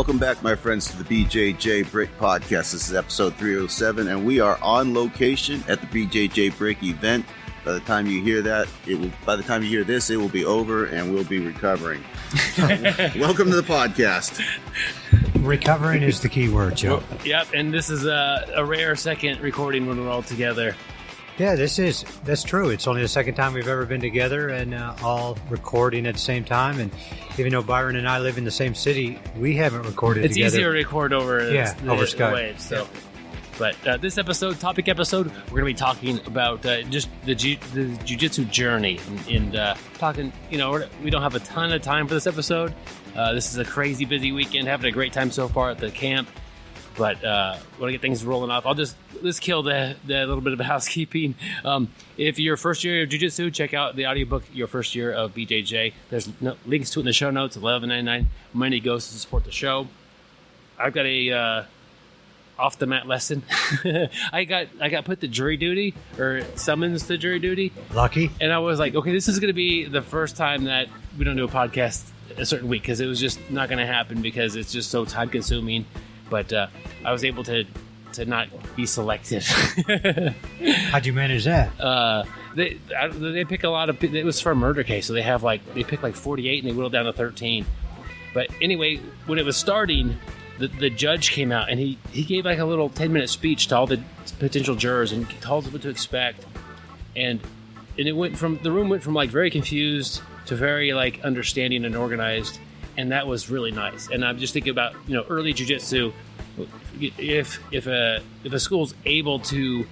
Welcome back, my friends, to the BjjBrick podcast. This is episode 307, and we are on location at the BjjBrick event. By the time you hear this, it will be over, and we'll be recovering. Welcome to the podcast. Recovering is the key word, Joe. Yep, and this is a rare second recording when we're all together. Yeah, that's true. It's only the second time we've ever been together and all recording at the same time. And even though Byron and I live in the same city, we haven't recorded together. It's easier to record over over Skype. Wave, so. Yeah. But this topic episode, we're going to be talking about just the jiu-jitsu journey and talking, we don't have a ton of time for this episode. This is a crazy busy weekend, having a great time so far at the camp. But want to get things rolling off. Let's kill the little bit of housekeeping. If you're first year of jiu-jitsu, check out the audiobook, Your First Year of BJJ. There's links to it in the show notes, $11.99. Money goes to support the show. I've got a off the mat lesson. I got put to jury duty, or summons to jury duty. Lucky. And I was like, okay, this is going to be the first time that we don't do a podcast a certain week, because it was just not going to happen because it's just so time consuming. But I was able to not be selected. How'd you manage that? They pick a lot of. It was for a murder case, so they picked like 48 and they whittled down to 13. But anyway, when it was starting, the judge came out and he gave like a little 10-minute speech to all the potential jurors and told them what to expect. And the room went from like very confused to very like understanding and organized. And that was really nice. And I'm just thinking about, early jiu-jitsu. If a school's able to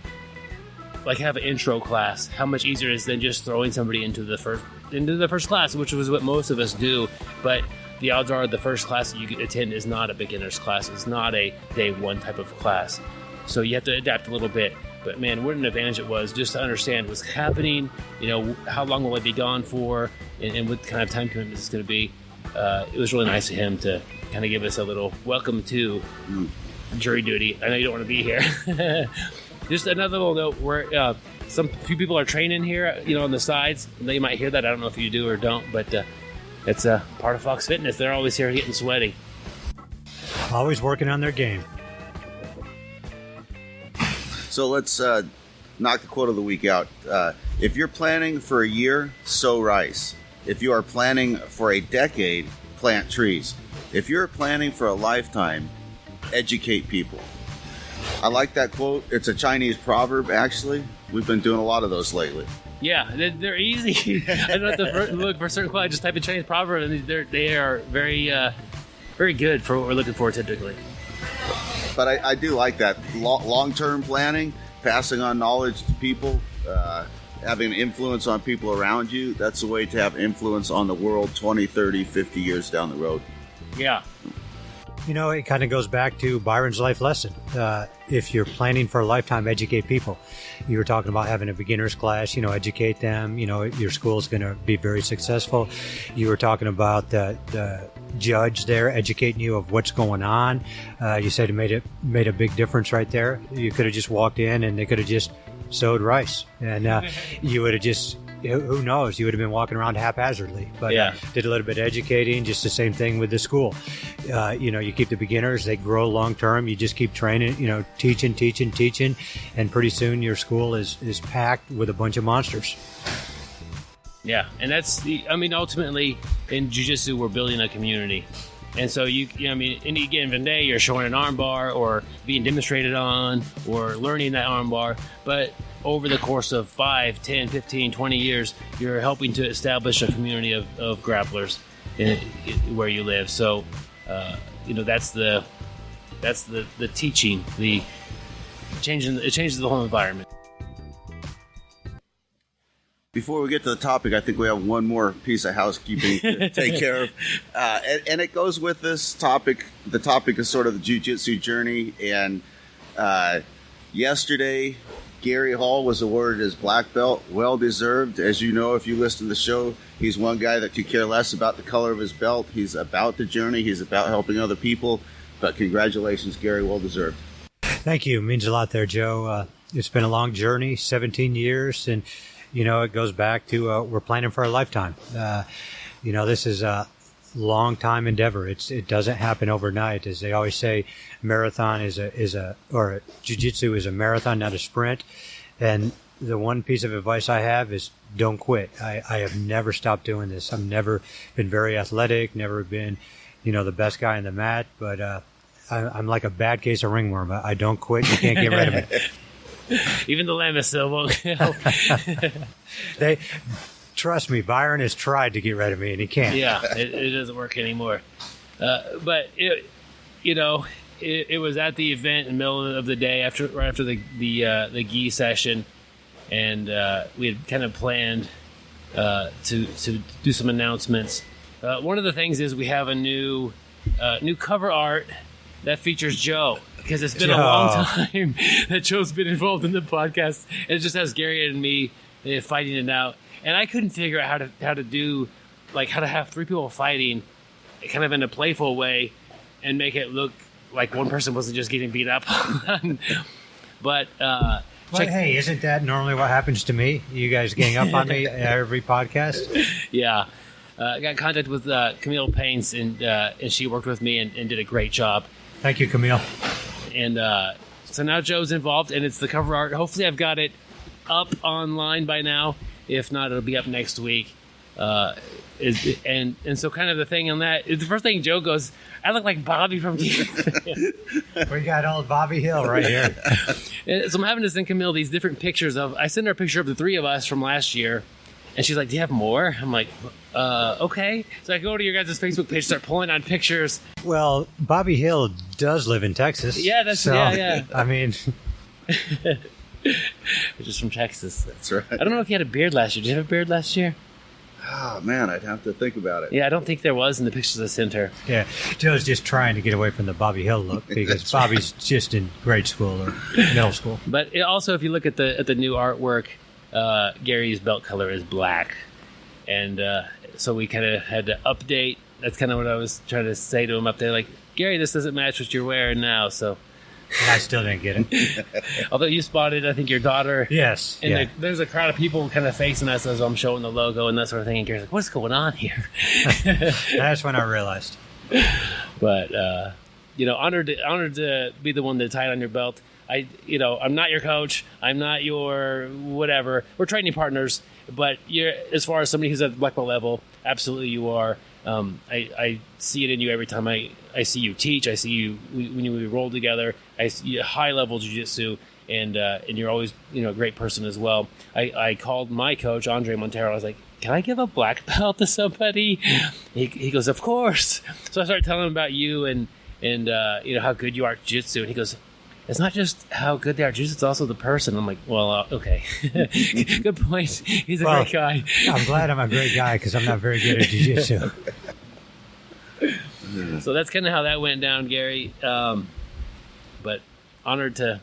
like have an intro class, how much easier it is than just throwing somebody into the first class, which was what most of us do. But the odds are the first class that you attend is not a beginner's class. It's not a day one type of class. So you have to adapt a little bit. But man, what an advantage it was just to understand what's happening, how long will it be gone for, and what kind of time commitment it's going to be. It was really nice of him to kind of give us a little welcome to jury duty. I know you don't want to be here. Just another little note where few people are training here, on the sides. You might hear that. I don't know if you do or don't, but it's a part of Fox Fitness. They're always here getting sweaty. Always working on their game. So let's knock the quote of the week out. If you're planning for a year, sow rice. If you are planning for a decade, plant trees. If you're planning for a lifetime, educate people. I like that quote. It's a Chinese proverb, actually. We've been doing a lot of those lately. Yeah, they're easy. I don't have to look for a certain quote. I just type in Chinese proverb, and they are very, very good for what we're looking for typically. But I do like that. Long-term planning, passing on knowledge to people, having an influence on people around you. That's a way to have influence on the world 20, 30, 50 years down the road. Yeah. It kind of goes back to Byron's life lesson. If you're planning for a lifetime, educate people. You were talking about having a beginner's class, educate them. Your school's going to be very successful. You were talking about the judge there educating you of what's going on. You said it made a big difference right there. You could have just walked in and they could have just sowed rice, and you would have just, who knows, you would have been walking around haphazardly. But did a little bit of educating, just the same thing with the school. You keep the beginners, they grow long term. You just keep training, teaching, and pretty soon your school is packed with a bunch of monsters. Yeah, and ultimately in jiu-jitsu we're building a community. And so in any given day, you're showing an arm bar or being demonstrated on or learning that arm bar. But over the course of 5, 10, 15, 20 years, you're helping to establish a community of grapplers where you live. So, that's the teaching, it changes the whole environment. Before we get to the topic, I think we have one more piece of housekeeping to take care of. And it goes with this topic. The topic is sort of the jiu-jitsu journey. And yesterday, Gary Hall was awarded his black belt. Well-deserved. As you know, if you listen to the show, he's one guy that could care less about the color of his belt. He's about the journey. He's about helping other people. But congratulations, Gary. Well-deserved. Thank you. It means a lot there, Joe. It's been a long journey, 17 years, and it goes back to we're planning for a lifetime. This is long time endeavor. It doesn't happen overnight. As they always say, marathon or jiu-jitsu is a marathon, not a sprint. And the one piece of advice I have is don't quit. I have never stopped doing this. I've never been very athletic, never been, the best guy on the mat, but I'm like a bad case of ringworm. I don't quit. You can't get rid of me. Even the Lamisil won't help. Trust me, Byron has tried to get rid of me, and he can't. Yeah, it doesn't work anymore. But it was at the event in the middle of the day, right after the gi session, and we had kind of planned to do some announcements. One of the things is we have a new cover art that features Joe, because it's been a long time that Joe's been involved in the podcast. And it just has Gary and me fighting it out. And I couldn't figure out how to have three people fighting kind of in a playful way and make it look like one person wasn't just getting beat up. But hey, isn't that normally what happens to me? You guys gang up on me every podcast? Yeah. I got in contact with Camille Paints, and she worked with me and did a great job. Thank you, Camille. And so now Joe's involved, and it's the cover art. Hopefully I've got it up online by now. If not, it'll be up next week. And so kind of the thing on that, the first thing Joe goes, I look like Bobby from We got old Bobby Hill right here. And so I'm having to send Camille these different pictures I sent her a picture of the three of us from last year. And she's like, do you have more? I'm like, okay. So I go to your guys' Facebook page, start pulling on pictures. Well, Bobby Hill does live in Texas. Yeah, yeah. I mean... Which is from Texas. That's right. I don't know if you had a beard last year. Did you have a beard last year? Oh, man, I'd have to think about it. Yeah, I don't think there was in the pictures I sent her. Yeah, Joe's just trying to get away from the Bobby Hill look because Bobby's just in grade school or middle school. But also, if you look at the new artwork, Gary's belt color is black. And so we kind of had to update. That's kind of what I was trying to say to him up there. Like, Gary, this doesn't match what you're wearing now, so... And I still didn't get it. Although you spotted, I think, your daughter. Yes. And there's a crowd of people kind of facing us as I'm showing the logo and that sort of thing. And Gary's like, what's going on here? That's when I realized. But, honored to be the one that tied on your belt. I'm not your coach. I'm not your whatever. We're training partners. But you're, as far as somebody who's at the black belt level, absolutely you are. I see it in you every time I see you teach. I see you when we roll together. I see high level jiu-jitsu, and you're always a great person as well. I called my coach Andre Montero. I was like, can I give a black belt to somebody? He goes, of course. So I started telling him about you and how good you are at jiu-jitsu, and he goes, it's not just how good they are at jiu-jitsu, it's also the person. I'm like, well, okay. Good point. He's a great guy. I'm glad I'm a great guy because I'm not very good at jiu-jitsu. So that's kind of how that went down, Gary. But honored to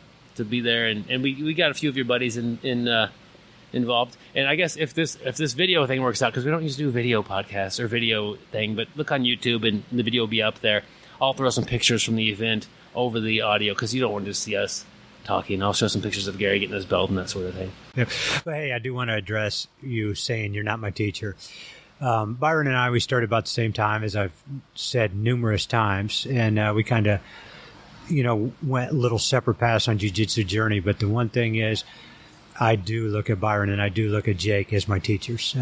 be there, and we got a few of your buddies involved. And I guess if this video thing works out, because we don't used to do video podcasts or video thing, but look on YouTube and the video will be up there. I'll throw some pictures from the event over the audio because you don't want to see us talking. I'll show some pictures of Gary getting his belt and that sort of thing. Yep. But hey, I do want to address you saying you're not my teacher. Byron and I, we started about the same time, as I've said numerous times, and we kind of, went little separate paths on jiu-jitsu journey. But the one thing is, I do look at Byron and I do look at Jake as my teachers.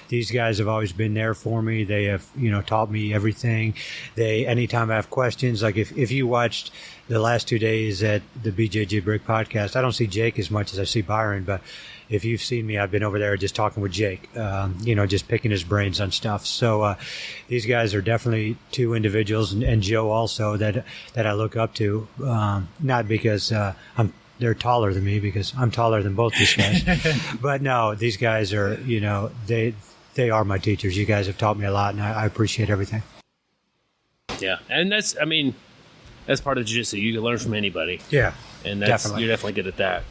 These guys have always been there for me. They have, taught me everything. Anytime I have questions, like if you watched the last 2 days at the BjjBrick podcast, I don't see Jake as much as I see Byron, but if you've seen me, I've been over there just talking with Jake, just picking his brains on stuff. So these guys are definitely two individuals, and Joe also that I look up to, not because they're taller than me, because I'm taller than both these guys. But no, these guys are, they are my teachers. You guys have taught me a lot, and I appreciate everything. Yeah, and that's part of jiu-jitsu. You can learn from anybody. Yeah, and definitely. You're definitely good at that.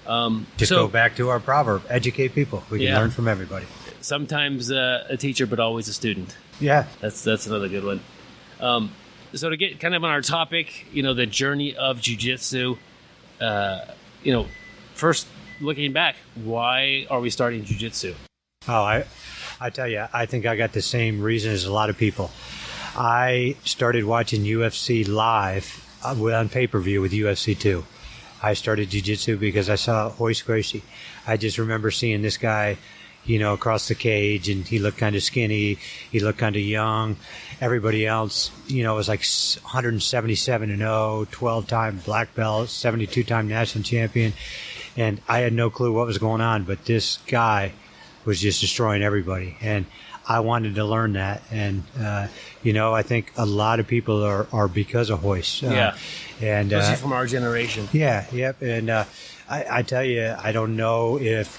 Go back to our proverb: educate people. We can learn from everybody. Sometimes a teacher, but always a student. Yeah, that's another good one. So to get kind of on our topic, the journey of jiu-jitsu. First looking back, why are we starting jiu-jitsu? Oh, I tell you, I think I got the same reason as a lot of people. I started watching UFC live on pay-per-view with UFC 2. I started jiu-jitsu because I saw Royce Gracie. I just remember seeing this guy, across the cage, and he looked kind of skinny. He looked kind of young. Everybody else, was like 177-0, 12-time black belt, 72-time national champion. And I had no clue what was going on, but this guy was just destroying everybody. And I wanted to learn that. And, I think a lot the people are because of Royce. Yeah. And especially from our generation. Yeah, yep. And I tell you, I don't know if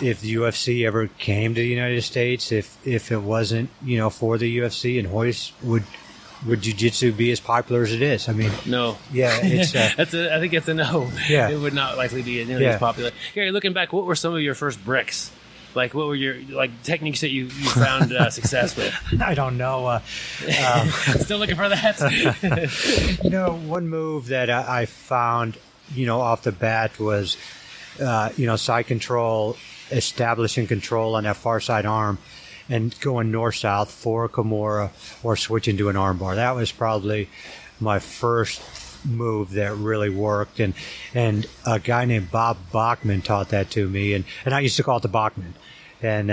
the UFC ever came to the United States, if it wasn't, for the UFC and Royce, would jiu-jitsu be as popular as it is? I mean, no. Yeah, it's I think it's a no. Yeah. It would not likely be nearly as popular. Gary, looking back, what were some of your first bricks? Like, what were your techniques that you found success with? I don't know. Still looking for that? One move that I found, off the bat was, side control, establishing control on that far side arm, and going north-south for a Kimura or switching to an armbar. That was probably my first move that really worked. And a guy named Bob Bachman taught that to me. And I used to call it the Bachman. And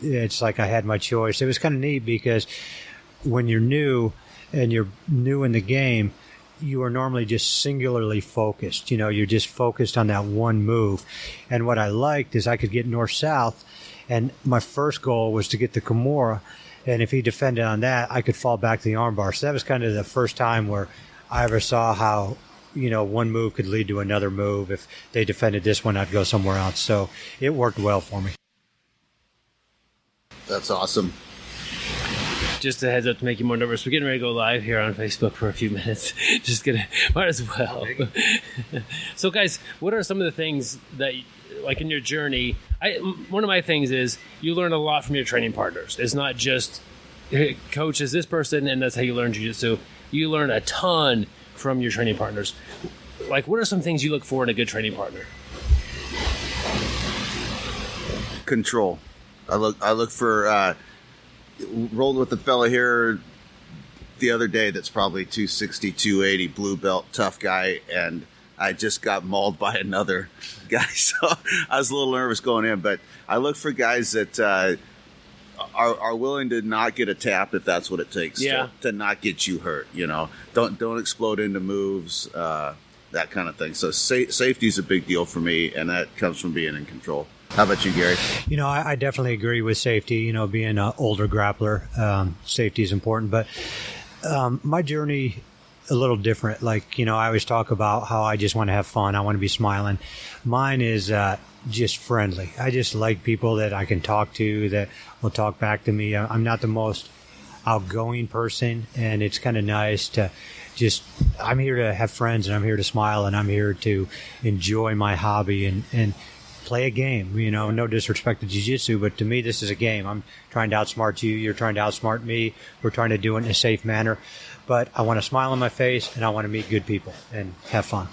it's like I had my choice. It was kind of neat because when you're new and you're new in the game, you are normally just singularly focused. You're just focused on that one move. And what I liked is I could get north-south. And my first goal was to get the Kimura, and if he defended on that, I could fall back to the armbar. So that was kind of the first time where I ever saw how, one move could lead to another move. If they defended this one, I'd go somewhere else. So it worked well for me. That's awesome. Just a heads up to make you more nervous. We're getting ready to go live here on Facebook for a few minutes. Might as well. So, guys, what are some of the things that, like in your journey, one of my things is you learn a lot from your training partners. It's not just, hey, coach is this person and that's how you learn jiu-jitsu. You learn a ton from your training partners. Like, what are some things you look for in a good training partner? Control. I look for rolled with a fella here the other day that's probably 260, 280, blue belt, tough guy, and I just got mauled by another guy, so I was a little nervous going in. But I look for guys that are willing to not get a tap if that's what it takes to not get you hurt. Don't explode into moves, that kind of thing. So safety is a big deal for me, and that comes from being in control. How about you, Gary? I definitely agree with safety. Being an older grappler, safety is important. But my journey a little different. Like, I always talk about how I just want to have fun. I want to be smiling. Mine is just friendly. I just like people that I can talk to, that will talk back to me. I'm not the most outgoing person, and it's kind of nice to I'm here to have friends, and I'm here to smile, and I'm here to enjoy my hobby and play a game. No disrespect to jiu-jitsu, but to me, this is a game. I'm trying to outsmart you. You're trying to outsmart me. We're trying to do it in a safe manner. But I want to smile on my face, and I want to meet good people and have fun.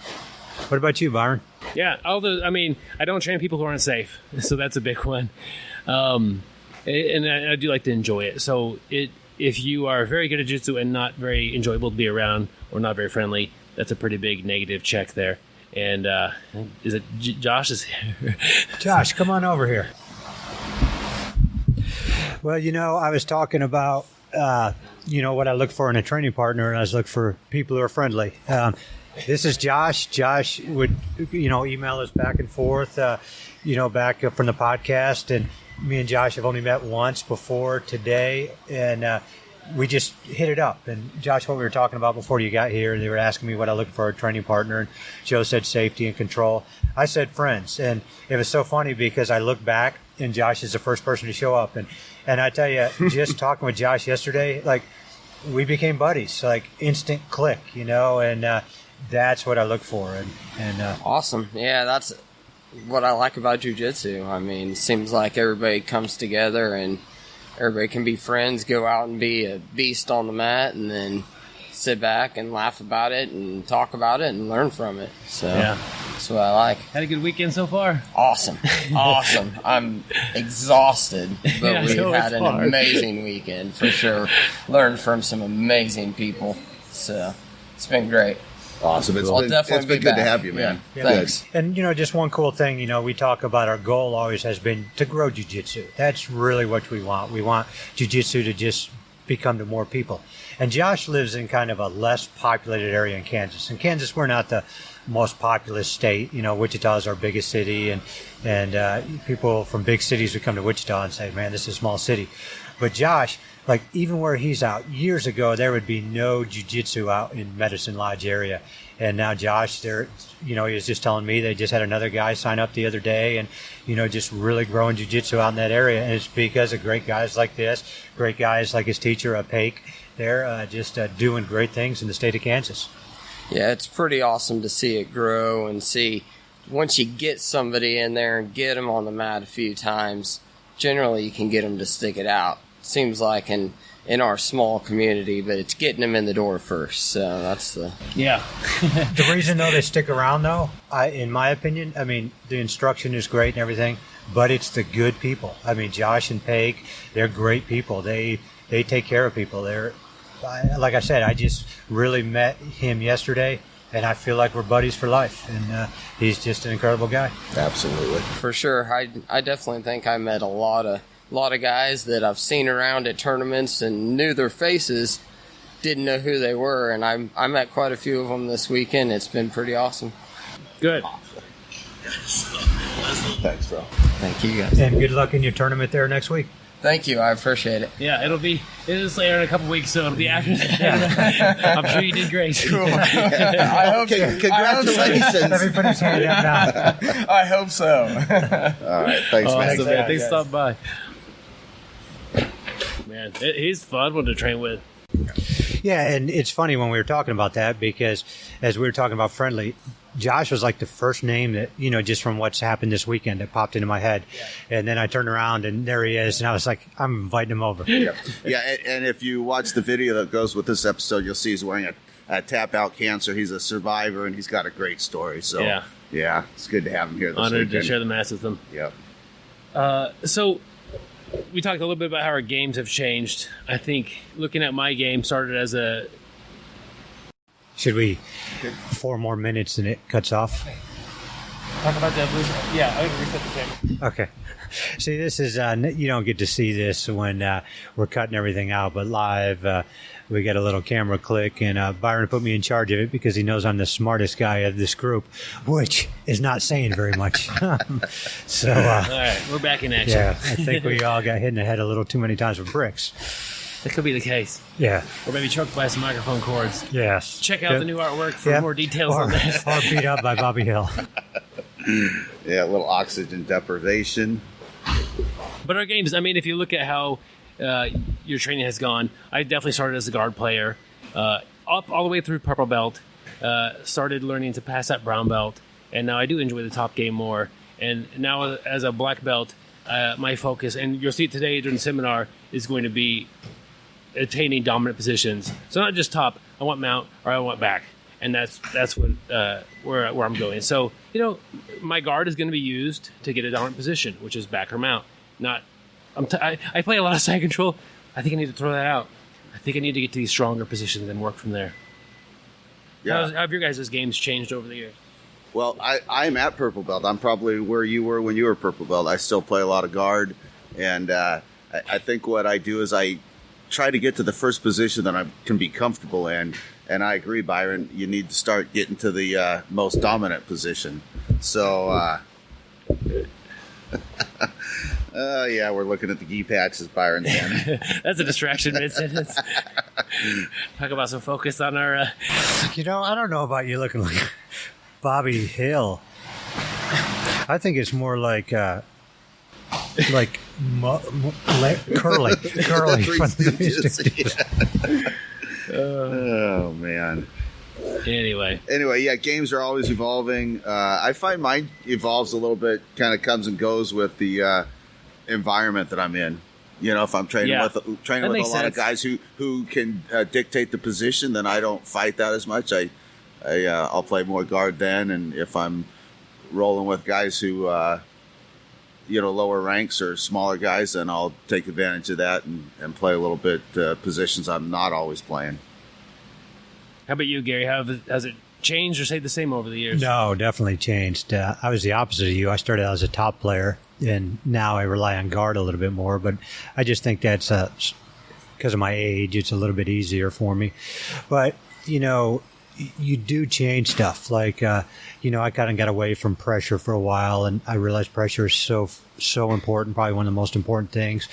What about you, Byron? Yeah, I don't train people who aren't safe, so that's a big one. And I do like to enjoy it. So if you are very good at jiu-jitsu and not very enjoyable to be around or not very friendly, that's a pretty big negative check there. And is it Josh is here? Josh, come on over here. Well, I was talking about, what I look for in a training partner, and I was looking for people who are friendly. This is Josh. Josh would, email us back and forth, back from the podcast. And me and Josh have only met once before today. And we just hit it up. And Josh, what we were talking about before you got here, they were asking me what I look for a training partner. And Joe said safety and control. I said friends. And it was so funny because I look back and Josh is the first person to show up. And I tell you, just talking with Josh yesterday, like, we became buddies, like instant click, and that's what I look for. And awesome. Yeah, that's what I like about jiu-jitsu. I mean, it seems like everybody comes together and everybody can be friends, go out and be a beast on the mat, and then sit back and laugh about it and talk about it and learn from it. So yeah. That's what I like. Had a good weekend so far? Awesome. I'm exhausted, but Yeah, we so had it's an hard. amazing weekend for sure. Learned from some amazing people. So it's been great. Awesome. I'll definitely been be good to back. have you, man. Yeah. Good. Thanks. And, just one cool thing, we talk about our goal always has been to grow jiu-jitsu. That's really what we want. We want jiu-jitsu to just become to more people. And Josh lives in kind of a less populated area in Kansas. In Kansas, we're not the most populous state. Wichita is our biggest city, and people from big cities would come to Wichita and say, man, this is a small city. But Josh, like even where he's out, years ago, there would be no jiu-jitsu out in Medicine Lodge area. And now Josh, he was just telling me they just had another guy sign up the other day and, just really growing jiu-jitsu out in that area. And it's because of great guys like this, great guys like his teacher, Paik. They're just doing great things in the state of Kansas. Yeah, it's pretty awesome to see it grow and see once you get somebody in there and get them on the mat a few times, generally you can get them to stick it out. Seems like in our small community, but it's getting them in the door first. So that's the... Yeah. The reason, though, they stick around, though, in my opinion, the instruction is great and everything, but it's the good people. Josh and Paik, they're great people. They take care of people. Like I said, I just really met him yesterday, and I feel like we're buddies for life. And he's just an incredible guy. Absolutely. For sure. I definitely think I met a lot of guys that I've seen around at tournaments and knew their faces, didn't know who they were, and I met quite a few of them this weekend. It's been pretty awesome. Good. Thanks, bro. Thank you, guys. And good luck in your tournament there next week. Thank you. I appreciate it. Yeah, it is later in a couple weeks, so it'll be after that. I'm sure you did great. Cool. I hope so. Congratulations. Let me put his hand down now. I hope so. All right. Thanks, man. Awesome, man. Thanks for stopping by. Man, he's a fun one to train with. Yeah, and it's funny when we were talking about that because as we were talking about friendly, Josh was like the first name that, just from what's happened this weekend that popped into my head. Yeah. And then I turned around and there he is. And I was like, I'm inviting him over. Yeah. And if you watch the video that goes with this episode, you'll see he's wearing a tap out cancer. He's a survivor and he's got a great story. So, yeah it's good to have him here this Honored weekend. to share the mats with him. Yep. So we talked a little bit about how our games have changed. I think looking at my game started as a... Should we 4 more minutes and it cuts off? Talk about the evolution. Yeah, I'm going to reset the camera. Okay. See, this is, you don't get to see this when we're cutting everything out, but live, we got a little camera click, and Byron put me in charge of it because he knows I'm the smartest guy of this group, which is not saying very much. So, all right, we're back in action. Yeah, I think we all got hit in the head a little too many times with bricks. That could be the case. Yeah. Or maybe choked by some microphone cords. Yes. Check out the new artwork for more details on that. Or beat up by Bobby Hill. Yeah, a little oxygen deprivation. But our games, if you look at how your training has gone, I definitely started as a guard player, up all the way through purple belt, started learning to pass that brown belt, and now I do enjoy the top game more. And now as a black belt, my focus, and you'll see it today during the seminar, is going to be attaining dominant positions. So not just top, I want mount or I want back. And that's what where I'm going. So, my guard is going to be used to get a dominant position, which is back or mount. I play a lot of side control. I think I need to throw that out. I think I need to get to these stronger positions and work from there. Yeah. How have your guys' games changed over the years? Well, I'm at purple belt. I'm probably where you were when you were purple belt. I still play a lot of guard, and I think what I do is I try to get to the first position that I can be comfortable in. And I agree, Byron, you need to start getting to the most dominant position. So, yeah, we're looking at the gi patches, Byron. That's a distraction mid-sentence. Talk about some focus on our... I don't know about you looking like Bobby Hill. I think it's more like curly. Oh, man. Anyway, yeah, games are always evolving. I find mine evolves a little bit, kind of comes and goes with the environment that I'm in. If I'm training with a lot of guys who can dictate the position, then I don't fight that as much. I'll play more guard then, and if I'm rolling with guys who, lower ranks or smaller guys, then I'll take advantage of that and play a little bit positions I'm not always playing. How about you, Gary? Has it changed or stayed the same over the years? No, definitely changed. I was the opposite of you. I started out as a top player, and now I rely on guard a little bit more. But I just think that's because of my age, it's a little bit easier for me. But, you do change stuff. Like, I kind of got away from pressure for a while, and I realized pressure is so important, probably one of the most important things.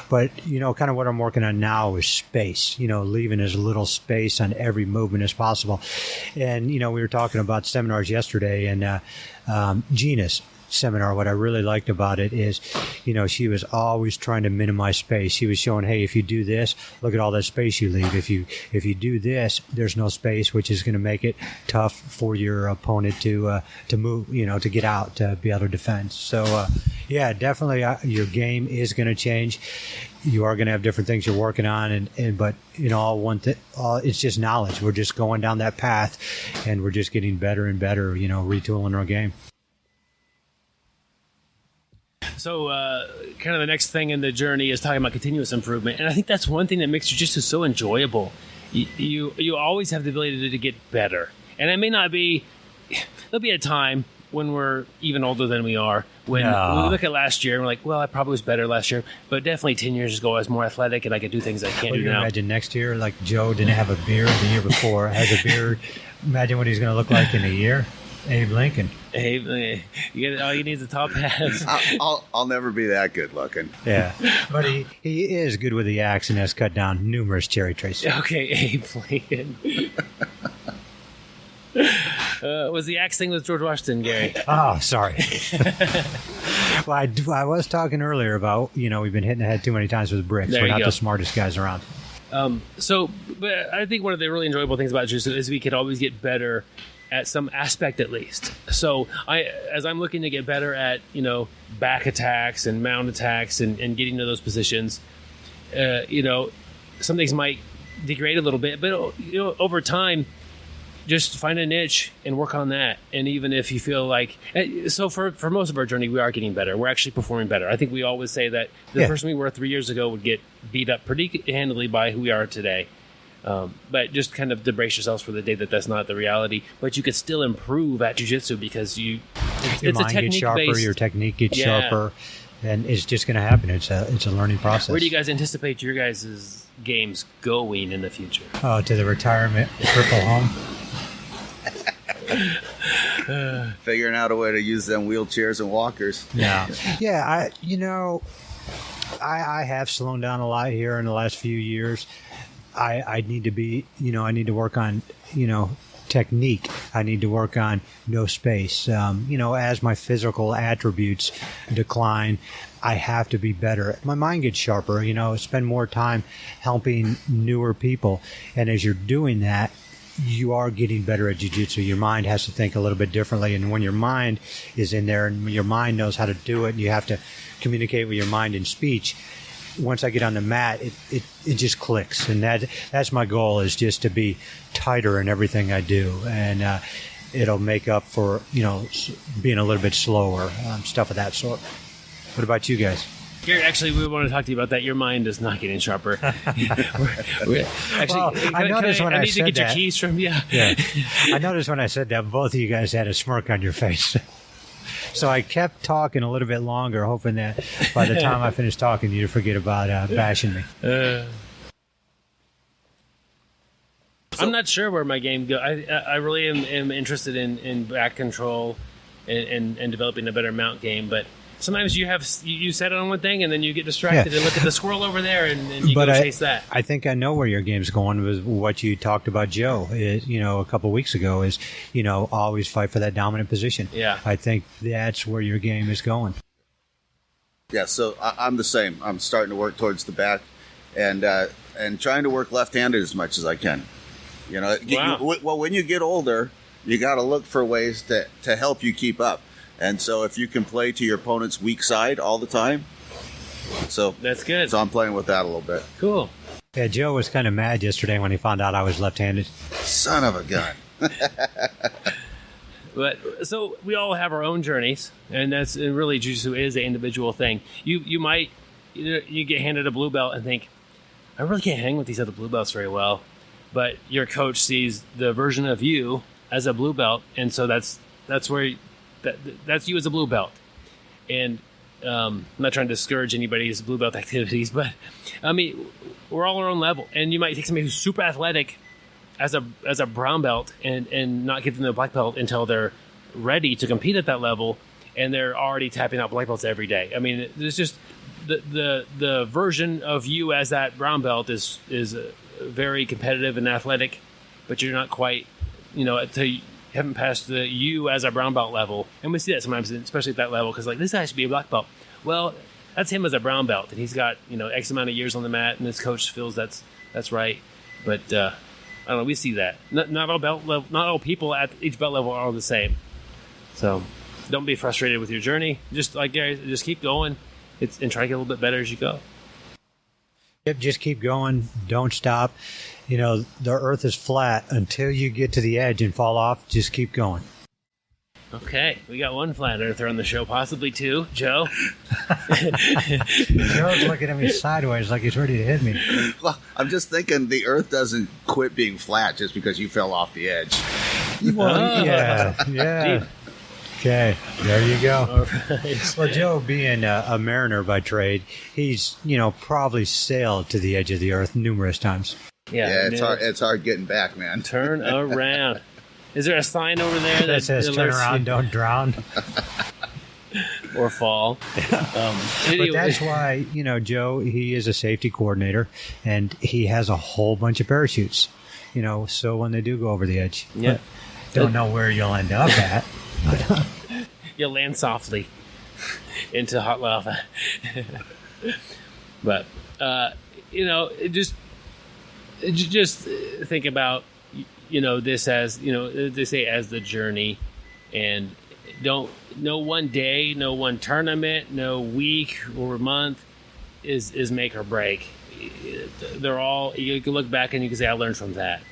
But, kind of what I'm working on now is space, leaving as little space on every movement as possible. And, we were talking about seminars yesterday, and Gina's seminar, what I really liked about it is, she was always trying to minimize space. She was showing, hey, if you do this, look at all that space you leave. If you do this, there's no space, which is going to make it tough for your opponent to move, to get out, to be able to defend. So, yeah, definitely your game is going to change. You are going to have different things you're working on, but it's just knowledge. We're just going down that path, and we're just getting better and better, retooling our game. So, kind of the next thing in the journey is talking about continuous improvement, and I think that's one thing that makes jiu-jitsu so enjoyable. You always have the ability to get better, and it may not be. There'll be a time when we're even older than we are. When we look at last year, and we're like, well, I probably was better last year, but definitely 10 years ago I was more athletic and I could do things I can't do now. Imagine next year, like Joe didn't have a beard the year before, has a beard. Imagine what he's going to look like in a year. Abe Lincoln. Abe, all you need is a top hat. I'll never be that good looking. Yeah, but he is good with the axe and has cut down numerous cherry trees. Okay, Abe Lincoln. Was the axe thing with George Washington, Gary? Oh, sorry. Well, I was talking earlier about, we've been hitting the head too many times with bricks. We're not the smartest guys around. But I think one of the really enjoyable things about jiu-jitsu is we could always get better at some aspect at least. So as I'm looking to get better at, back attacks and mount attacks and getting to those positions, some things might degrade a little bit, but over time, just find a niche and work on that. And even if you feel like, so for most of our journey, we are getting better. We're actually performing better. I think we always say that the person we were 3 years ago would get beat up pretty handily by who we are today. But just kind of to brace yourselves for the day that's not the reality. But you could still improve at jiu-jitsu because your it's mind a technique gets sharper, based. your technique gets sharper, and it's just going to happen. It's a learning process. Where do you guys anticipate your guys' games going in the future? Oh, to the retirement purple home. Figuring out a way to use them wheelchairs and walkers. Yeah. I have slowed down a lot here in the last few years. I need to be, I need to work on, technique. I need to work on no space. As my physical attributes decline, I have to be better. My mind gets sharper, spend more time helping newer people. And as you're doing that, you are getting better at jiu-jitsu. Your mind has to think a little bit differently. And when your mind is in there and your mind knows how to do it, and you have to communicate with your mind in speech, once I get on the mat, it just clicks. And that's my goal, is just to be tighter in everything I do. And it'll make up for, being a little bit slower, stuff of that sort. What about you guys? Gary, actually, we want to talk to you about that. Your mind is not getting sharper. Actually, I noticed when I need to said get your that. keys from you. Yeah. I noticed when I said that, both of you guys had a smirk on your face. So I kept talking a little bit longer, hoping that by the time I finished talking, you'd forget about bashing me. I'm not sure where my game goes. I really am interested in back control and developing a better mount game, but sometimes you set on one thing and then you get distracted and look at the squirrel over there and you go chase that. I think I know where your game's going with what you talked about, Joe, a couple of weeks ago, is, always fight for that dominant position. Yeah. I think that's where your game is going. Yeah, so I'm the same. I'm starting to work towards the back and trying to work left-handed as much as I can. Well, when you get older, you got to look for ways to help you keep up. And so if you can play to your opponent's weak side all the time, so that's good. So I'm playing with that a little bit. Cool. Yeah, Joe was kind of mad yesterday when he found out I was left-handed. Son of a gun. But so we all have our own journeys, and that's and really jiu-jitsu is an individual thing. You might you get handed a blue belt and think, I really can't hang with these other blue belts very well, but your coach sees the version of you as a blue belt, and so that's where that's you as a blue belt. And I'm not trying to discourage anybody's blue belt activities, but I mean we're all our own level, and you might take somebody who's super athletic as a brown belt and not give them the black belt until they're ready to compete at that level, and they're already tapping out black belts every day. I mean, there's just the version of you as that brown belt is very competitive and athletic, but you're not quite, until you haven't passed the you as a brown belt level. And we see that sometimes, especially at that level, because like this guy should be a black belt. Well, that's him as a brown belt, and he's got X amount of years on the mat, and his coach feels that's right, but. I don't know. We see that. Not all belt level, not all people at each belt level are all the same. So, don't be frustrated with your journey. Just like Gary, just keep going. And try to get a little bit better as you go. Yep, just keep going. Don't stop. The earth is flat until you get to the edge and fall off. Just keep going. Okay, we got one flat earther on the show, possibly two. Joe? Joe's looking at me sideways like he's ready to hit me. Well, I'm just thinking the earth doesn't quit being flat just because you fell off the edge. Well, yeah. Okay, there you go. All right. Well, Joe, being a mariner by trade, he's, probably sailed to the edge of the earth numerous times. Yeah, it's hard getting back, man. Turn around. Is there a sign over there that says "Turn around, don't drown" or fall? Anyway. But that's why Joe. He is a safety coordinator, and he has a whole bunch of parachutes. So when they do go over the edge, don't know where you'll end up at. You'll land softly into hot lava. But just think about. This as they say as the journey, and no one day, no one tournament, no week or month is make or break. They're all, you can look back and you can say I learned from that,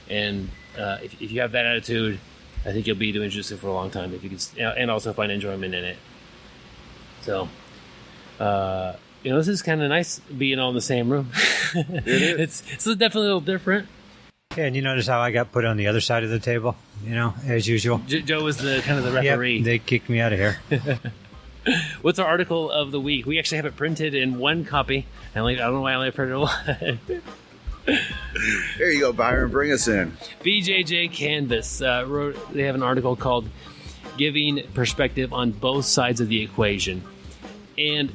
and if you have that attitude, I think you'll be doing jiu-jitsu for a long time if you can, and also find enjoyment in it. So this is kind of nice being all in the same room. It's definitely a little different. Yeah, and you notice how I got put on the other side of the table, as usual. Joe was the kind of the referee. Yep, they kicked me out of here. What's our article of the week? We actually have it printed in one copy. I don't know why I only printed one. Here you go, Byron. Bring us in. BJJ Canvas they have an article called "Giving Perspective on Both Sides of the Equation," and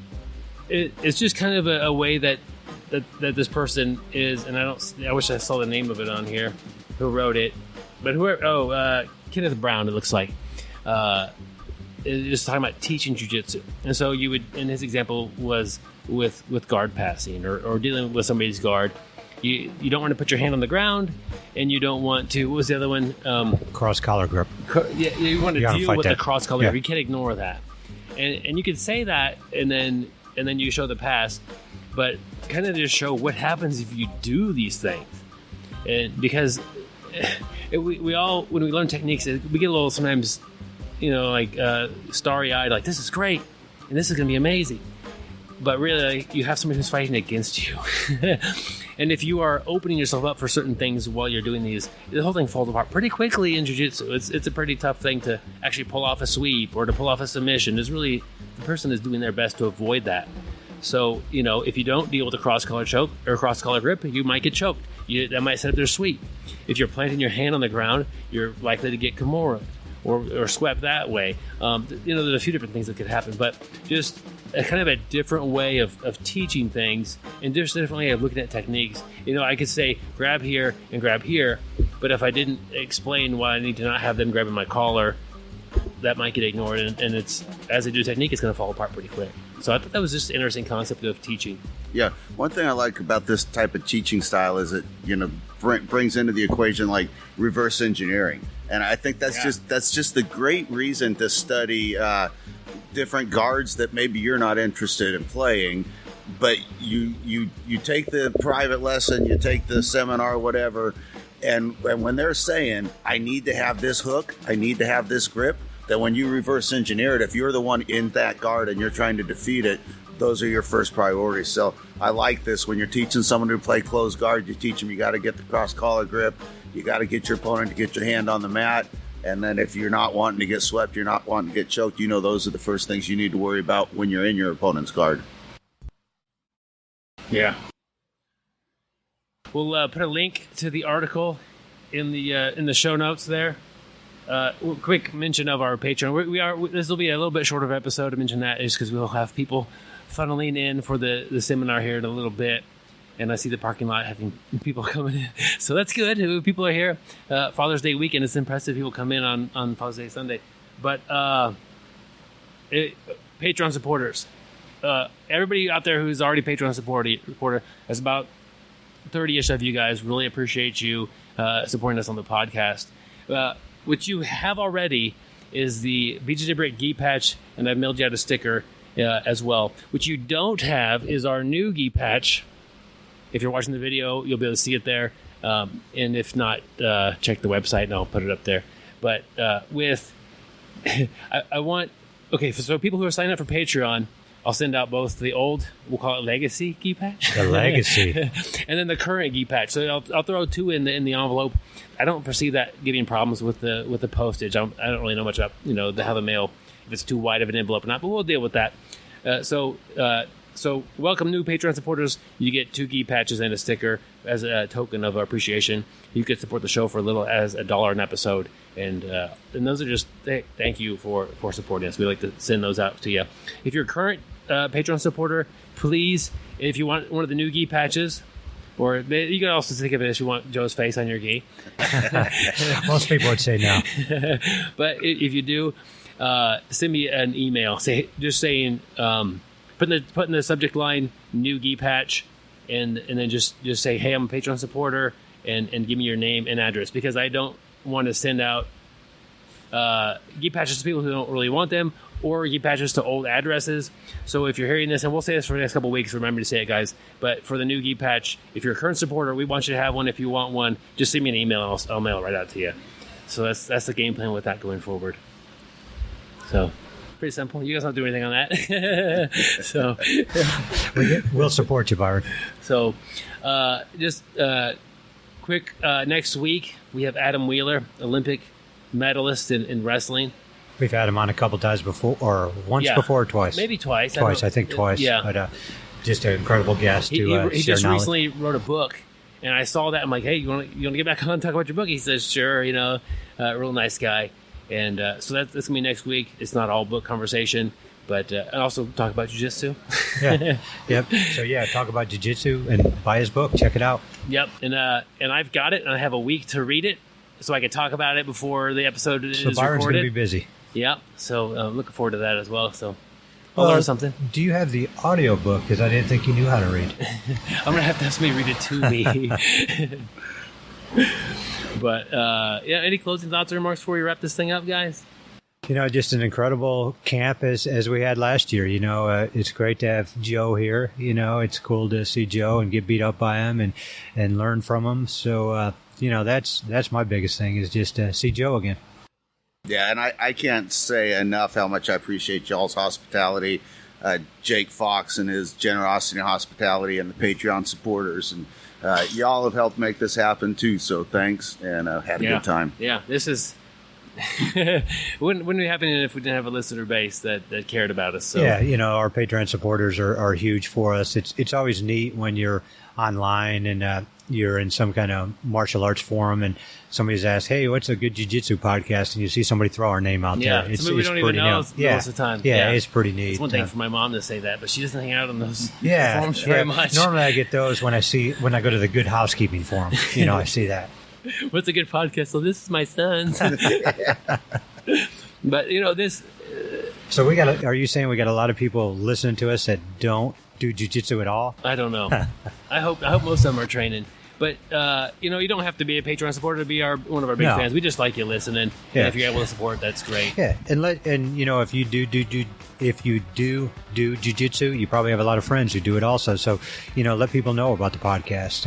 it's just kind of a way that this person is, and I wish I saw the name of it on here, who wrote it, but Kenneth Brown, it looks like, is just talking about teaching jiu-jitsu. And so you would, and his example was with guard passing or dealing with somebody's guard. You don't want to put your hand on the ground, and you don't want to, what was the other one? Cross collar grip. You want to deal with the cross collar grip. Yeah. You can't ignore that. And you can say that, and then you show the pass, but kind of just show what happens if you do these things. And because we all, when we learn techniques, we get a little sometimes, starry-eyed, like, this is great, and this is going to be amazing. But really, you have somebody who's fighting against you. And if you are opening yourself up for certain things while you're doing these, the whole thing falls apart pretty quickly in jiu-jitsu. It's a pretty tough thing to actually pull off a sweep or to pull off a submission. It's really, the person is doing their best to avoid that. So, if you don't deal with a cross-collar choke or cross-collar grip, you might get choked. That might set up their sweep. If you're planting your hand on the ground, you're likely to get kimura or swept that way. There's a few different things that could happen, but just a kind of a different way of teaching things and just a different way of looking at techniques. I could say grab here and grab here, but if I didn't explain why I need to not have them grabbing my collar, that might get ignored, and it's, as they do technique, it's going to fall apart pretty quick. So I thought that was just an interesting concept of teaching. Yeah, one thing I like about this type of teaching style is it, brings into the equation like reverse engineering, and I think that's just the great reason to study different guards that maybe you're not interested in playing, but you take the private lesson, you take the seminar, whatever, And when they're saying, I need to have this hook, I need to have this grip, that when you reverse engineer it, if you're the one in that guard and you're trying to defeat it, those are your first priorities. So I like this. When you're teaching someone to play closed guard, you teach them you got to get the cross collar grip, you got to get your opponent to get your hand on the mat. And then if you're not wanting to get swept, you're not wanting to get choked, those are the first things you need to worry about when you're in your opponent's guard. Yeah. We'll put a link to the article in the show notes there. Quick mention of our Patreon. This will be a little bit shorter of episode to mention that is because we'll have people funneling in for the seminar here in a little bit. And I see the parking lot having people coming in. So that's good. People are here. Father's Day weekend, it's impressive. People come in on Father's Day Sunday. But Patreon supporters. Everybody out there who's already Patreon supporter, there's about 30-ish of you guys. Really appreciate you supporting us on the podcast. What you have already is the BjjBrick gi patch, and I've mailed you out a sticker as well. What you don't have is our new gi patch. If you're watching the video, you'll be able to see it there. And if not, check the website, and I'll put it up there. But I want... Okay, so people who are signing up for Patreon, I'll send out both the old, we'll call it Legacy gi patch. The Legacy. And then the current gi patch. So I'll throw two in the envelope. I don't perceive that giving problems with the postage. I don't really know much about how the mail, if it's too wide of an envelope or not, but we'll deal with that. So welcome new Patreon supporters. You get 2 gi patches and a sticker as a token of appreciation. You can support the show for as little as $1 an episode, and those are just thank you for supporting us. We like to send those out to you. If you're a current Patreon supporter, please, if you want one of the new gi patches. Or you can also think of it as you want Joe's face on your gi. Most people would say no. But if you do, send me an email. Just saying, put in the subject line "new gi patch," and then just say, "Hey, I'm a Patreon supporter," and give me your name and address, because I don't want to send out gi patches to people who don't really want them, or gi patches to old addresses. So if you're hearing this, and we'll say this for the next couple of weeks, remember to say it, guys, but for the new gi patch, if you're a current supporter, we want you to have one. If you want one, just send me an email and I'll mail it right out to you. So that's the game plan with that going forward. So pretty simple. You guys don't do anything on that. So we'll support you, Byron. So just quick, next week we have Adam Wheeler, Olympic medalist in wrestling. We've had him on a couple times before, or once before or twice. Maybe twice. I think twice. Yeah. But just an incredible guest to he share just knowledge. recently wrote a book, and I saw that. I'm like, hey, you want to get back on and talk about your book? He says, sure. Real nice guy. And so that's going to be next week. It's not all book conversation, but and also talk about jiu-jitsu. Yeah. Yep. So talk about jiu-jitsu and buy his book. Check it out. Yep. And I've got it, and I have a week to read it, so I can talk about it before the episode is recorded. So Byron's going to be busy. Yeah, so looking forward to that as well. So I'll learn something. Do you have the audio book? Because I didn't think you knew how to read. I'm going to have somebody read it to me. But, any closing thoughts or remarks before we wrap this thing up, guys? Just an incredible camp as we had last year. It's great to have Joe here. It's cool to see Joe and get beat up by him and learn from him. So, that's my biggest thing is just to see Joe again. Yeah, and I can't say enough how much I appreciate y'all's hospitality, Jake Fox and his generosity and hospitality, and the Patreon supporters. And y'all have helped make this happen, too, so thanks, and had a good time. Yeah, this is... wouldn't be happening if we didn't have a listener base that cared about us. So. Yeah, our Patreon supporters are huge for us. It's always neat when you're online and you're in some kind of martial arts forum and somebody's asked, hey, what's a good jiu-jitsu podcast? And you see somebody throw our name out there. It's we don't even know most of the time. Yeah, it's pretty neat. It's one thing for my mom to say that, but she doesn't hang out on those forums very much. Normally I get those when I go to the Good Housekeeping forum. I see that. What's a good podcast? So this is my son's. But this. So are you saying we got a lot of people listening to us that don't do jiu-jitsu at all? I don't know. I hope most of them are training. But you don't have to be a Patreon supporter to be one of our big No. fans. We just like you listening. Yeah. And if you're able to support, that's great. Yeah, and if you do jiu-jitsu, you probably have a lot of friends who do it also. So, let people know about the podcast.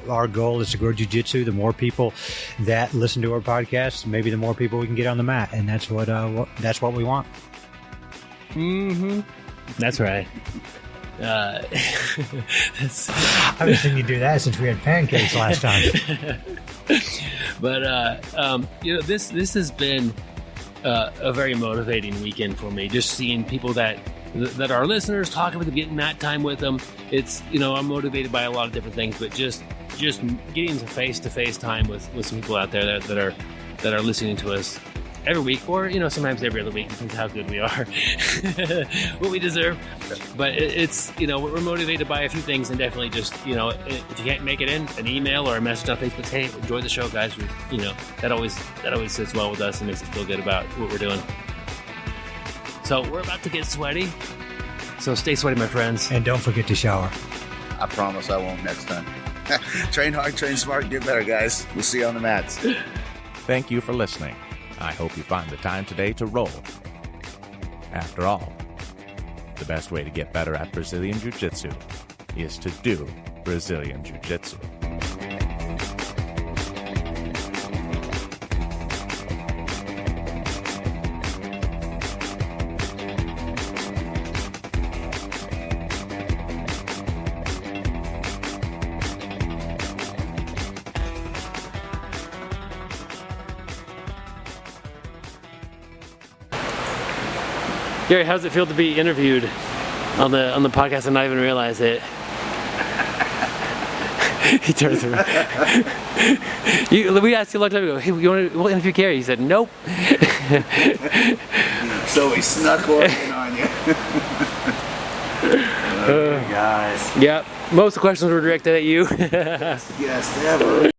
Our goal is to grow jiu-jitsu. The more people that listen to our podcast, maybe the more people we can get on the mat, and that's what we want. Mm-hmm. That's right. I haven't seen you do that since we had pancakes last time. But this has been a very motivating weekend for me. Just seeing people that are listeners, talking with them, getting mat time with them. It's I'm motivated by a lot of different things, but just getting some face-to-face time with some people out there that are listening to us every week, or sometimes every other week, depends how good we are, what we deserve. But it's we're motivated by a few things, and definitely just if you can't make it in, an email or a message on Facebook, hey, enjoy the show, guys. That always sits well with us and makes us feel good about what we're doing. So we're about to get sweaty, so stay sweaty, my friends, and don't forget to shower. I promise I won't next time. Train hard, train smart, get better, guys. We'll see you on the mats. Thank you for listening. I hope you find the time today to roll. After all, the best way to get better at Brazilian Jiu-Jitsu is to do Brazilian Jiu-Jitsu. Gary, how does it feel to be interviewed on the podcast and not even realize it? He turns around. We asked you a long time ago, hey, we'll interview Gary. He said, nope. So we snuck one in on you. Guys. Yep. Most of the questions were directed at you. Yes, ever.